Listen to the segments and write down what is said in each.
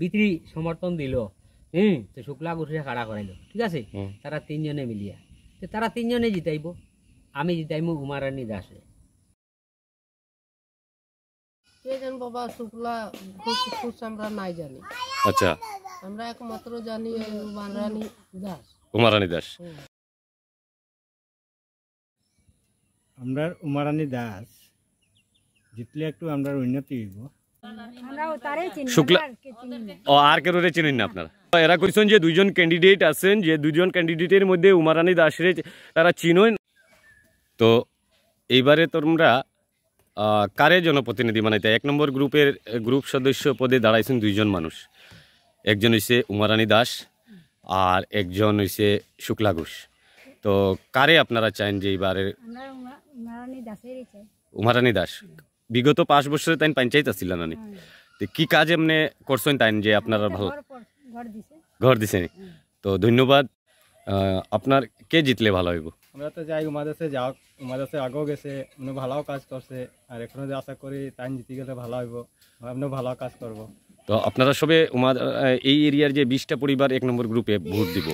বিক্রি সমর্থন দিল, তো শুক্লা ঘোষে খাড়া করাইলো, ঠিক আছে, তারা তিনজনে মিলিয়া, তো তারা তিনজনে জিতাইব, আমি জিতাইব উমারানী দাসে। বাবা শুক্লা ঘোষ আমরা নাই জানি, আচ্ছা, আমরা একমাত্র জানি উমারানী দাস। উমারানী দাস, আমরা উমারানী দাস জিতলে একটু আমরা উন্নতি হইব। শুক্লা ও আর কেউ চিনেন না আপনারা? এরা কইছেন যে দুইজন ক্যান্ডিডেট আছেন, যে দুইজন ক্যান্ডিডেটের মধ্যে উমারানী দাসরে তারা চিনেন। তো এইবারে তোমরা কারে জনপ্রতিনিধি বানাইতে? 1 নম্বর গ্রুপের গ্রুপ সদস্য পদে দাঁড়াইছেন দুইজন মানুষ, একজন হইছে উমারানী দাস আর একজন হইছে শুক্লা ঘোষ। তো কারে আপনারা চান যে এইবারে? উমারানী দাস বিগত 5 বছরে তাই পঞ্চায়েত আসছিল না, তো কি কাজ এমনি করছেন তাই যে আপনারা ভালো ঘর দিছেন? তো ধন্যবাদ। আপনার কে জিতলে ভালো হইব? আমরা তো যাই উমাদাসে যাওক, উমাদাসে আগেও গেছে, উনি ভালো কাজ করছে, আর এখনো যে আশা করি তাই জিতে গেলে ভালো হইব, আপনিও ভালো কাজ করব। তো আপনারা সবে এই এরিয়ার যে 20টা পরিবার 1 নম্বর গ্রুপে ভোট দিব,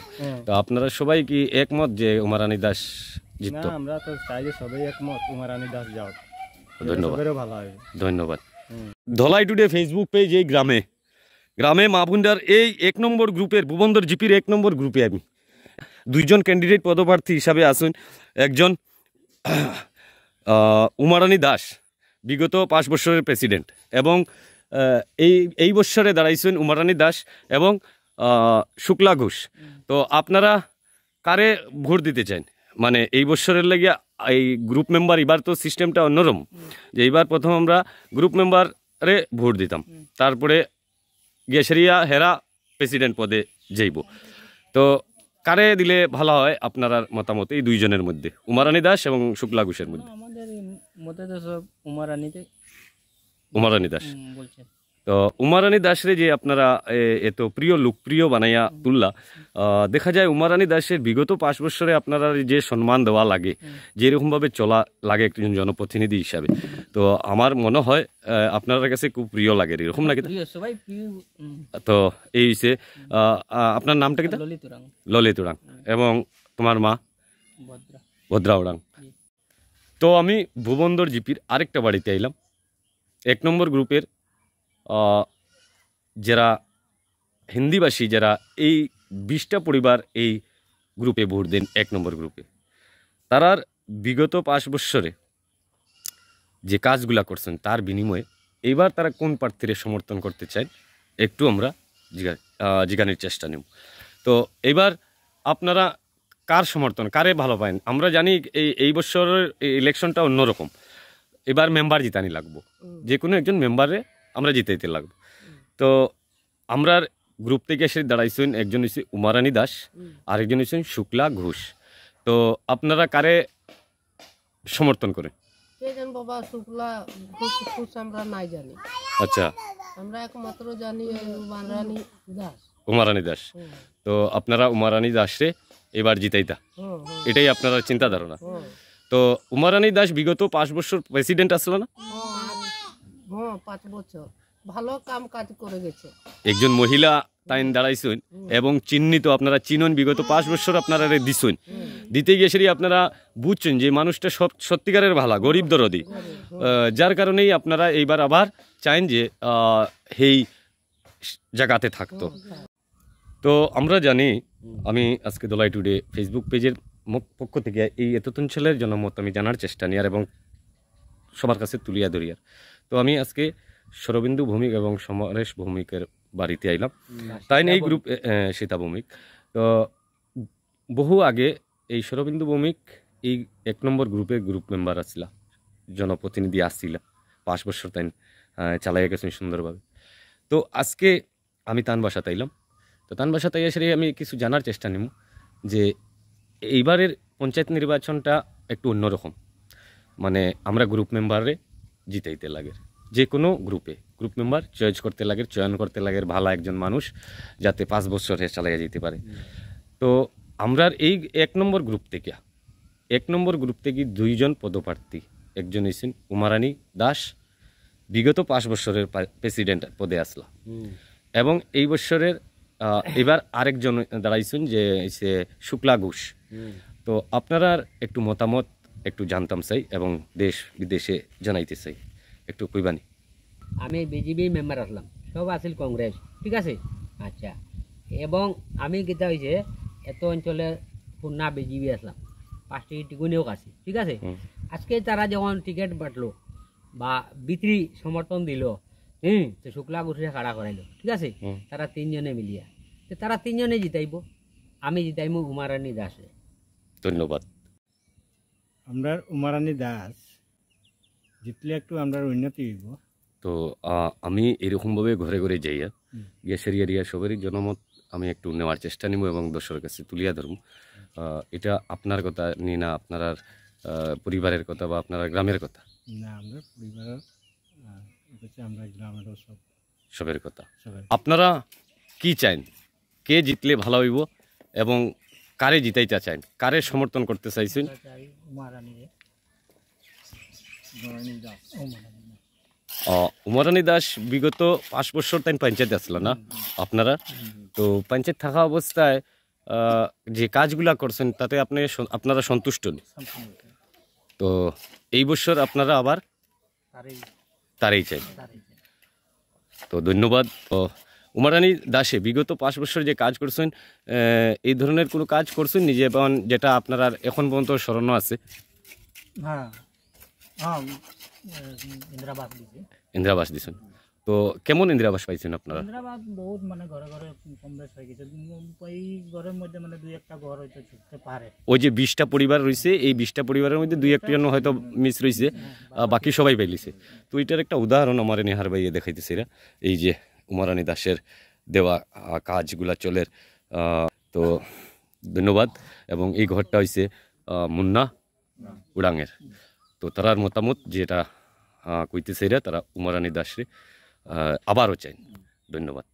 তো আপনারা সবাই কি একমত যে উমারানী দাস জিততো? না, আমরা তো চাই যে সবাই একমত উমারানী দাস যাওক। ধন্যবাদ, ভালো হবে। ধন্যবাদ। ধলাই টুডে ফেসবুক পেজ, এই গ্রামে মা বোনদার এই 1 নম্বর গ্রুপের ভুবন্দর জিপির 1 নম্বর গ্রুপে আমি দুইজন ক্যান্ডিডেট পদপ্রার্থী হিসাবে আসুন। একজন উমারানী দাস, বিগত 5 বছরের প্রেসিডেন্ট, এবং এই বছরে দাঁড়াইছেন উমারানী দাস এবং শুক্লা ঘোষ। তো আপনারা কারে ভোট দিতে চান? মানে এই বছরের লাগিয়া এই গ্রুপ মেম্বার, এবার তো সিস্টেমটা অন্যরকম, যে এইবার প্রথম আমরা গ্রুপ মেম্বারে ভোট দিতাম, তারপরে গেছরিয়া হেরা প্রেসিডেন্ট পদে যাইব। তো কারে দিলে ভালো হয় আপনার মতামত এই দুইজনের মধ্যে, উমারানী দাস এবং শুক্লা ঘোষের মধ্যে? আমাদের মতে তো সব উমারানী দাস বলছেন। তো উমারানী দাসরে যে আপনারা এত লোকপ্রিয় বানাইয়া তুললা, দেখা যায় উমারানী দাসের বিগত 5 বছরে আপনারা যে সম্মান দেওয়া লাগে, যেরকমভাবে চলা লাগে একজন জনপ্রতিনিধি হিসাবে, তো আমার মনে হয় আপনার কাছে খুব প্রিয় লাগে, এরকম লাগে সবাই। তো এই হচ্ছে আপনার নামটা কি? ললিত উরাং। এবং তোমার মা? ভদ্রা উরাং। তো আমি ভুবন্দর জিপির আরেকটা বাড়িতে আইলাম। 1 নম্বর গ্রুপের যারা হিন্দিভাষী, যারা এই 20টা পরিবার এই গ্রুপে ভোট দেন 1 নম্বর গ্রুপে, তারার বিগত 5 বছরে যে কাজগুলা করছেন তার বিনিময়ে এইবার তারা কোন প্রার্থীরে সমর্থন করতে চায় একটু আমরা জিজ্ঞানের চেষ্টা নেব। তো এবার আপনারা কার সমর্থন, কারে ভালো পান? আমরা জানি এই বছরের ইলেকশনটা অন্যরকম, এবার মেম্বার জিতানি লাগবো, যে কোনো একজন মেম্বারে আমরা জিতাইতে লাগবো। তো আমরা গ্রুপ থেকে এসে দাঁড়াইছেন, একজন হচ্ছে উমারানী দাস, আরেকজন হচ্ছেন শুক্লা ঘোষ। তো আপনারা কারে সমর্থন করেন? বাবা শুক্লা ঘোষ আমরা নাই জানি। আচ্ছা, আমরা একমাত্র জানি উমারানী দাস। উমারানী দাস। তো আপনারা উমারানী দাসরে এবার জিতাইতা, এটাই আপনারা চিন্তা ধারণা? তো উমারানী দাস বিগত 5 বছর প্রেসিডেন্ট আসলো না? 5 বছর ভালো কাজ করে গেছে। একজন মহিলা তাই দাঁড়াইছেন এবং চিহ্নিত, আপনারা চিনন, বিগত 5 বছর আপনারা দিছেন, দিতে গিয়ে সেটি আপনারা বুঝছেন যে মানুষটা সত্যিকারের ভালো, গরিব দরদি, যার কারণেই আপনারা এইবার আবার চান যে এই জায়গাতে থাকতো। তো আমরা জানি, আমি আজকে ধলাই টুডে ফেসবুক পেজের পক্ষ থেকে এই এত অঞ্চলের জনমত আমি জানার চেষ্টা নিয়ার এবং সবার কাছে তুলিয়া ধরিয়ার। তো আমি আজকে শরবিন্দু ভৌমিক এবং সমরেশ ভৌমিকের বাড়িতে আইলাম, তাই এই গ্রুপ সীতা ভৌমিক। তো বহু আগে এই শরবিন্দু ভৌমিক এই 1 নম্বর গ্রুপের গ্রুপ মেম্বার আসছিলা, জনপ্রতিনিধি আসছিলা, 5 বছর তাই চালাইয়া গেছেন সুন্দরভাবে। তো আজকে আমি তান বাসাতে আইলাম। তো তান বাসাতে এসে আমি কিছু জানার চেষ্টা নিব যে এইবারের পঞ্চায়েত নির্বাচনটা একটু অন্যরকম, মানে আমরা গ্রুপ মেম্বারে জিতাইতে লাগে, যে কোনো গ্রুপ মেম্বার চয়ন করতে লাগে ভালো একজন মানুষ, যাতে 5 বছর চালাইয়া যেতে পারে। তো আমরা এই 1 নম্বর গ্রুপ থেকে 2জন পদপ্রার্থী, একজন হচ্ছেন উমারানী দাস, বিগত 5 বছরের প্রেসিডেন্ট পদে আসলা, এবং এই বছরের এবার আরেকজন দাঁড়াইছেন যে সে শুক্লা ঘোষ। তো আপনারা একটু মতামত একটু জানতাম চাই এবং দেশ বিদেশে জানাইতে চাই, একটু কইবানি। আমি বিজেপি মেম্বার আসলাম, সব আছিল কংগ্রেস, ঠিক আছে। আচ্ছা, এবং আমি কিতা হয়েছে এত অঞ্চলে পূর্ণা বিজেপি আসলাম, 5টি টিকুনিও কাছে, ঠিক আছে। আজকে তারা যখন টিকিট বাটলো বা বিক্রি সমর্থন দিল, তো শুক্লা ঘোষে খাড়া করাইলো, ঠিক আছে। তারা 3 জনে মিলিয়া, তো তারা 3 জনে জিতাইব, আমি জিতাইমু উমারানী দাসে। ধন্যবাদ। আমরা উমারানী দাস জিতলে একটু আমরা উন্নতি হইব। তো আমি এরকমভাবে ঘরে ঘরে যাইয়া গ্যাসের এরিয়া সবারই জনমত আমি একটু নেওয়ার চেষ্টা নিব এবং দর্শকের কাছে তুলিয়া ধরব। এটা আপনার কথা নি না আপনার পরিবারের কথা বা আপনার গ্রামের কথা? না, আমরা পরিবারের আমরা গ্রামের সবের কথা। আপনারা কি চান, কে জিতলে ভালো হইব এবং কারে জিতাইতে চান, কারে সমর্থন করতে চাইছেন? উমারানী দাস বিগত 5 বছর তাই পঞ্চায়েত আসল না আপনারা? তো পঞ্চায়েত থাকা অবস্থায় যে কাজগুলা করছেন তাতে আপনারা সন্তুষ্ট? তো এই বছর আপনারা আবার তারই চাই। তো ধন্যবাদ। উমারানী দাসে বিগত 5 বছর যে কাজ করছেন, এই ধরনের কোনো কাজ করছেন নিজে যেটা আপনারা এখন পর্যন্ত স্মরণ আছে? ইন্দিরাবাস দিছেন। তো কেমন ইন্দিরাবাস পাইছেন আপনারা? ইন্দিরাবাস বহুত মানে ঘরে ঘরে কম বেশ হয়ে গেছে, এই ঘরের মধ্যে মানে 2-1টা ঘর হয়তো ছুটতে পারে। ওই যে 20টা পরিবার রয়েছে, এই 20টা পরিবারের মধ্যে 2-1 জন হয়তো মিস রয়েছে, বাকি সবাই পাইলিছে। তো এটার একটা উদাহরণ আমার নেহার ভাইয়ে দেখাইতেছে এরা, এই যে উমারানী দাসের দেওয়া কাজগুলা চলের। তো ধন্যবাদ। এবং এই ঘরটা হয়েছে মুন্না উড়াঙের। তো তারার মতামত যেটা কইতেছে এরা, তারা উমারানী দাসরে আবারও চাই। ধন্যবাদ।